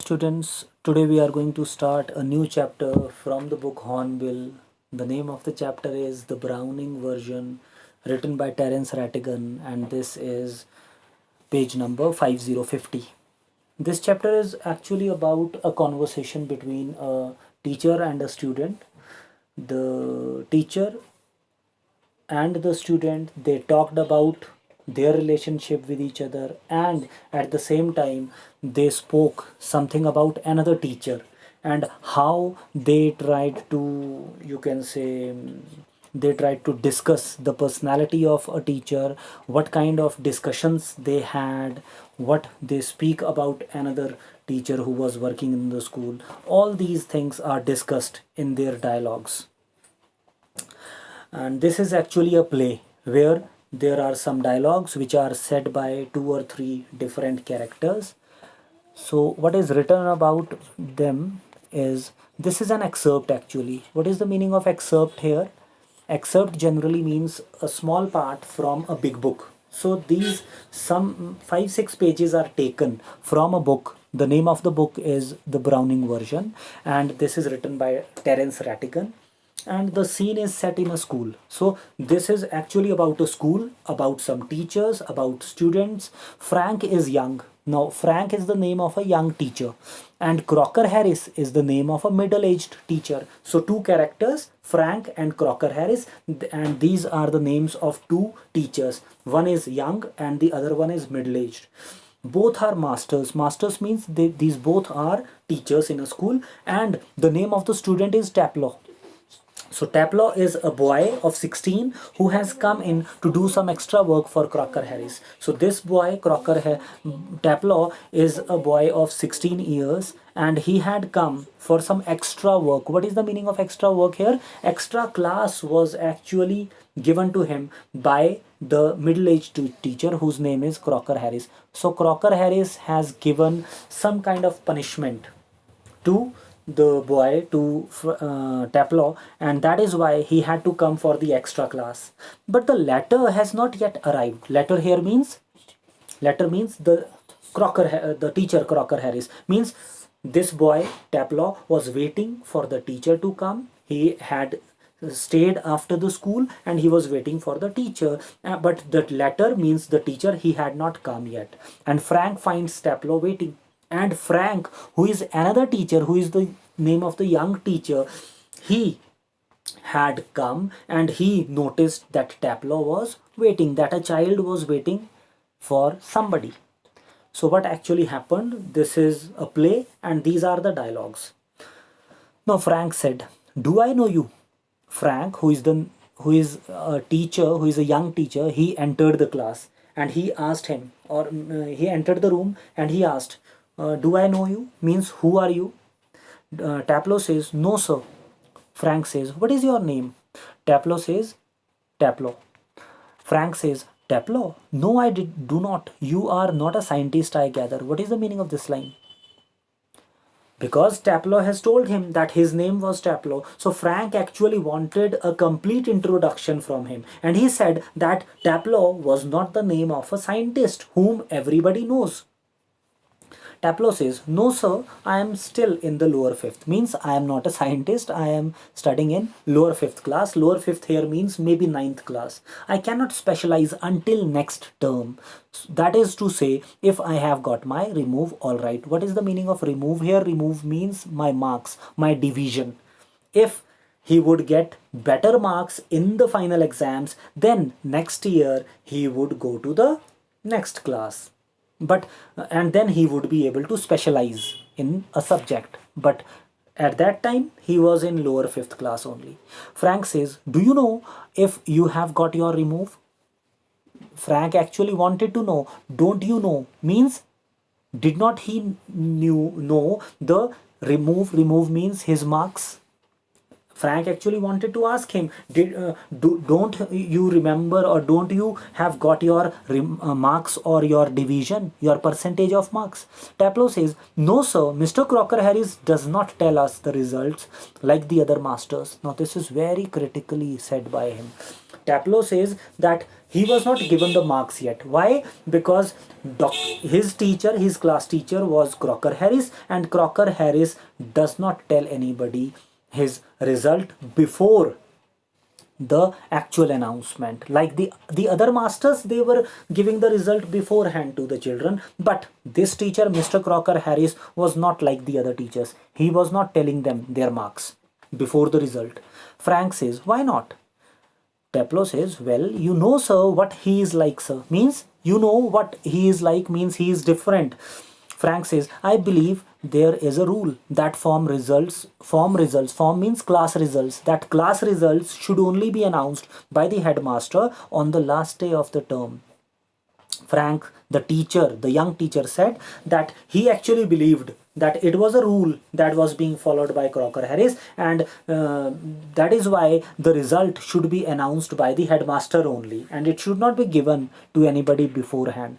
students, today we are going to start a new chapter from the book Hornbill. The name of the chapter is The Browning Version, written by Terence Rattigan, and this is page number 5050. This chapter is actually about a conversation between a teacher and a student. The teacher and the student, they talked about their relationship with each other, and at the same time they spoke something about another teacher and how they tried to, you can say, they tried to discuss the personality of a teacher, what kind of discussions they had, what they speak about another teacher who was working in the school. All these things are discussed in their dialogues, and this is actually a play where there are some dialogues which are said by two or three different characters. So what is written about them is, this is an excerpt actually. What is the meaning of excerpt here? Excerpt generally means a small part from a big book. So these some 5-6 pages are taken from a book. The name of the book is The Browning Version, and this is written by Terence Rattigan, and the scene is set in a school. So this is actually about a school, about some teachers, about students. Frank is young. Now Frank is the name of a young teacher, and Crocker Harris is the name of a middle-aged teacher. So two characters, Frank and Crocker Harris, and these are the names of two teachers. One is young and the other one is middle-aged. Both are masters. Masters means these both are teachers in a school, and the name of the student is Taplow. So Taplow is a boy of 16 who has come in to do some extra work for Crocker Harris. So this boy, Taplow, is a boy of 16 years, and he had come for some extra work. What is the meaning of extra work here? Extra class was actually given to him by the middle-aged teacher whose name is Crocker Harris. So Crocker Harris has given some kind of punishment to the boy, to Taplow, and that is why he had to come for the extra class. But the letter has not yet arrived. Letter means the the teacher Crocker Harris, means this boy Taplow was waiting for the teacher to come. He had stayed after the school and he was waiting for the teacher, but the letter means the teacher, he had not come yet. And Frank finds Taplow waiting, and Frank, who is another teacher, who is the name of the young teacher, he had come and he noticed that Taplow was waiting, that a child was waiting for somebody. So what actually happened? This is a play and these are the dialogues. Now Frank said, "Do I know you?" Frank, who is a teacher, who is a young teacher, he entered the class and he asked him, or he entered the room and he asked, "Do I know you?" Means, who are you? Taplow says, "No sir." Frank says, "What is your name?" Taplow says, "Taplow." Frank says, "Taplow? No, I do not. You are not a scientist, I gather." What is the meaning of this line? Because Taplow has told him that his name was Taplow, so Frank actually wanted a complete introduction from him. And he said that Taplow was not the name of a scientist whom everybody knows. Taplow says, "No sir, I am still in the lower fifth." Means I am not a scientist, I am studying in lower fifth class. Lower fifth here means maybe ninth class. I cannot specialize until next term. That is to say, if I have got my remove, alright. What is the meaning of remove here? Remove means my marks, my division. If he would get better marks in the final exams, then next year he would go to the next class. But and then he would be able to specialize in a subject, but at that time he was in lower fifth class only. Frank says, "Do you know if you have got your remove?" Frank actually wanted to know, "Don't you know?" Means, did not he know the remove? Remove means his marks. Frank actually wanted to ask him, don't you remember, or don't you have got your marks or your division, your percentage of marks? Taplow says, "No sir, Mr. Crocker Harris does not tell us the results like the other masters." Now this is very critically said by him. Taplow says that He was not given the marks yet. Why? Because his teacher, his class teacher was Crocker Harris, and Crocker Harris does not tell anybody his result before the actual announcement. Like the other masters, they were giving the result beforehand to the children, but this teacher, Mr. Crocker Harris, was not like the other teachers. He was not telling them their marks before the result. Frank says, why not? Taplow says, well, you know, sir, what he is like, sir. Means, you know what he is like, means he is different. Frank says, I believe there is a rule that form means class results, that class results should only be announced by the headmaster on the last day of the term. Frank, the teacher, the young teacher, said that he actually believed that it was a rule that was being followed by Crocker Harris, and that is why the result should be announced by the headmaster only, and it should not be given to anybody beforehand.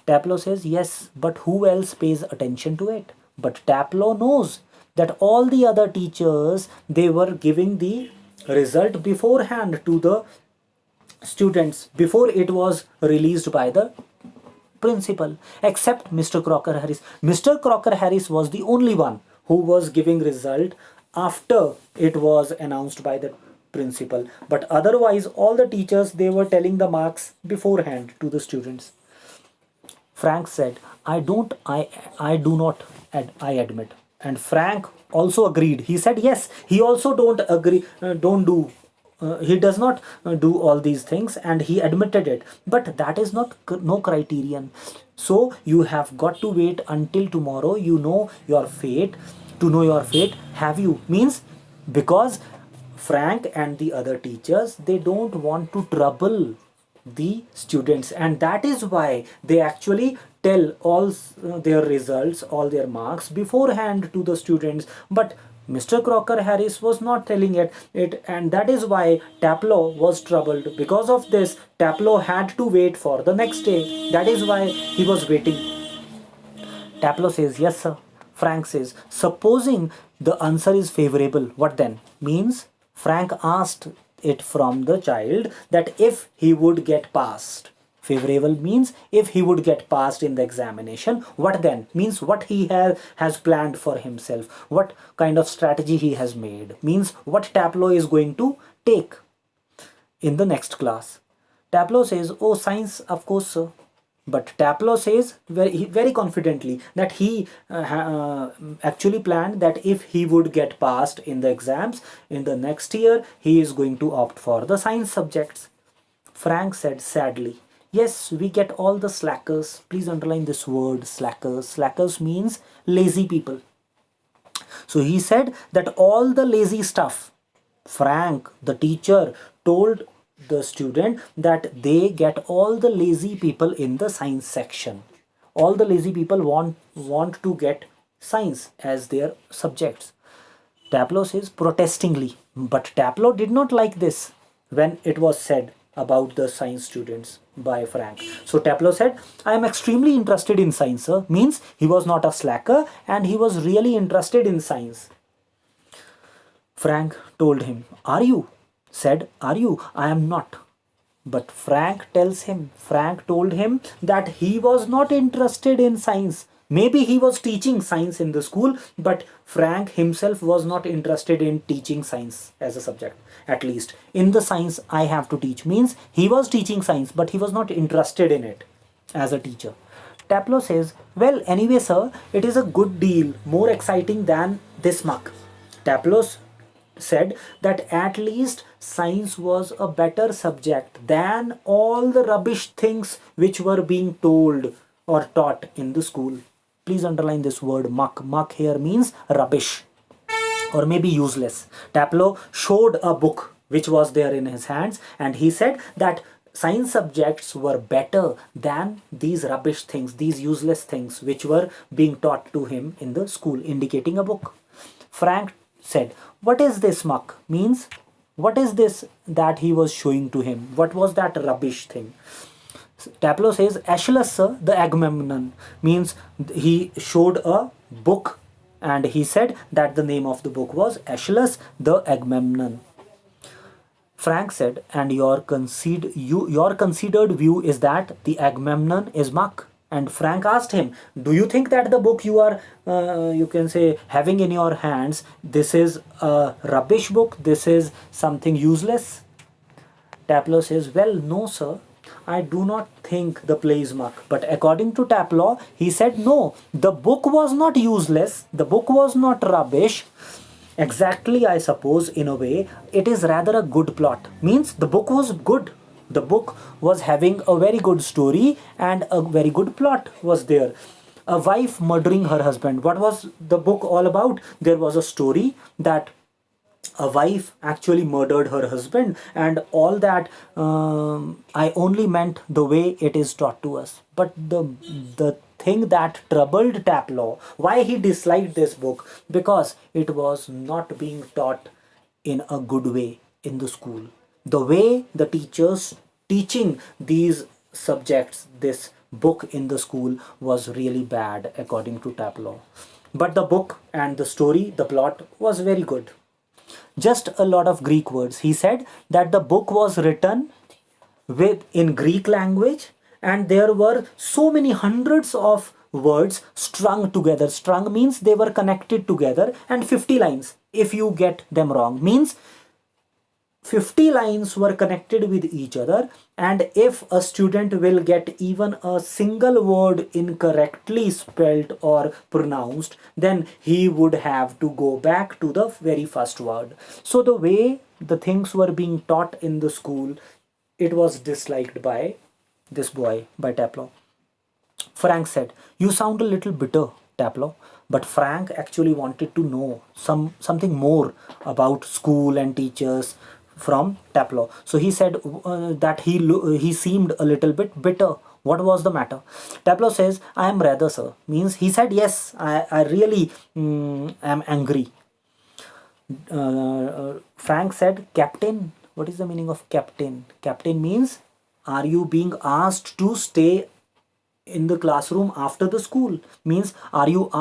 Taplow says, yes, but who else pays attention to it? But Taplow knows that all the other teachers, they were giving the result beforehand to the students before it was released by the principal, except Mr. Crocker Harris. Mr. Crocker Harris was the only one who was giving result after it was announced by the principal. But otherwise, all the teachers, they were telling the marks beforehand to the students. Frank said, I do not, I admit. And Frank also agreed. He said, yes, he also don't agree, he does not do all these things, and he admitted it. But that is not no criterion. So you have got to wait until tomorrow. You know your fate. To know your fate, have you? Means, because Frank and the other teachers, they don't want to trouble the students, and that is why they actually tell all their results, all their marks beforehand to the students. But Mr. Crocker Harris was not telling it, and that is why Taplow was troubled. Because of this, Taplow had to wait for the next day. That is why he was waiting. Taplow says, yes, sir. Frank says, supposing the answer is favorable, what then? Means, Frank asked it from the child that if he would get passed. Favorable means if he would get passed in the examination. What then? Means what he has planned for himself. What kind of strategy he has made. Means what Taplow is going to take in the next class. Taplow says, oh, science, of course, sir. But Taplow says very confidently that he actually planned that if he would get passed in the exams in the next year, he is going to opt for the science subjects. Frank said sadly, yes, we get all the slackers. Please underline this word, slackers. Slackers means lazy people. So he said that all the lazy stuff, Frank, the teacher, told the student that they get all the lazy people in the science section. All the lazy people want to get science as their subjects. Taplow says protestingly, but Taplow did not like this when it was said about the science students by Frank. So Taplow said, I am extremely interested in science, sir. Means he was not a slacker and he was really interested in science. Frank told him, are you? Said, are you? I am not. But Frank told him that he was not interested in science. Maybe he was teaching science in the school, but Frank himself was not interested in teaching science as a subject. At least in the science I have to teach. Means he was teaching science, but he was not interested in it as a teacher. Taplow says, well, anyway, sir, it is a good deal more exciting than this muck. Taplow said that at least science was a better subject than all the rubbish things which were being told or taught in the school. Please underline this word muck. Muck here means rubbish or maybe useless. Taplow showed a book which was there in his hands, and he said that science subjects were better than these rubbish things, these useless things which were being taught to him in the school, indicating a book. Frank said, what is this muck? Means what is this that he was showing to him? What was that rubbish thing? Taplow says, Aeschylus, sir, the Agamemnon. Means he showed a book and he said that the name of the book was Aeschylus the Agamemnon. Frank said, and your considered view is that the Agamemnon is muck. And Frank asked him, do you think that the book you are, you can say, having in your hands, this is a rubbish book, this is something useless? Taplow says, well, no, sir. I do not think the play is muck. But according to Taplow, he said, no, the book was not useless, the book was not rubbish. Exactly, I suppose, in a way, it is rather a good plot. Means the book was good. The book was having a very good story and a very good plot was there. A wife murdering her husband. What was the book all about? There was a story that a wife actually murdered her husband, and all that. I only meant the way it is taught to us. But the thing that troubled Taplow, why he disliked this book, because it was not being taught in a good way in the school. The way the teachers teaching these subjects, this book in the school, was really bad according to Taplow. But the book and the story, the plot was very good. Just a lot of Greek words. He said that the book was written with in Greek language, and there were so many hundreds of words strung together. Strung means they were connected together, and 50 lines. If you get them wrong, means 50 lines were connected with each other, and if a student will get even a single word incorrectly spelled or pronounced, then he would have to go back to the very first word. So the way the things were being taught in the school, it was disliked by this boy, by Taplow. Frank said, you sound a little bitter, Taplow. But Frank actually wanted to know something more about school and teachers from Taplow. So he said that he seemed a little bit bitter. What was the matter? Taplow says, I am rather, sir. Means he said, yes, I really am angry. Frank said, Captain. What is the meaning of captain? Captain means, are you being asked to stay in the classroom after the school? Means, are you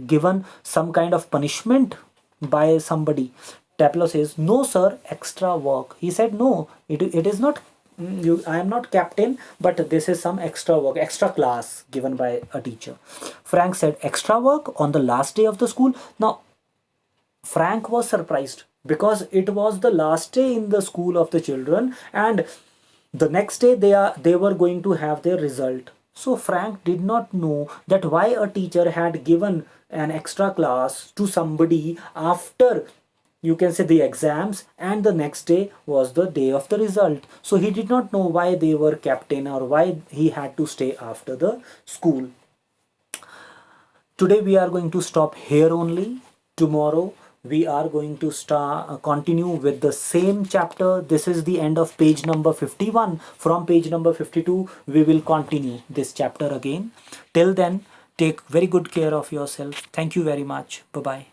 given some kind of punishment by somebody? Taplow says, no, sir, extra work. He said, no, it is not. I am not captain, but this is some extra work, extra class given by a teacher. Frank said, extra work on the last day of the school. Now, Frank was surprised because it was the last day in the school of the children, and the next day they were going to have their result. So Frank did not know that why a teacher had given an extra class to somebody after, you can say, the exams, and the next day was the day of the result. So he did not know why they were captain or why he had to stay after the school. Today we are going to stop here only. Tomorrow we are going to continue with the same chapter. This is the end of page number 51. From page number 52 we will continue this chapter again. Till then, take very good care of yourself. Thank you very much. Bye bye.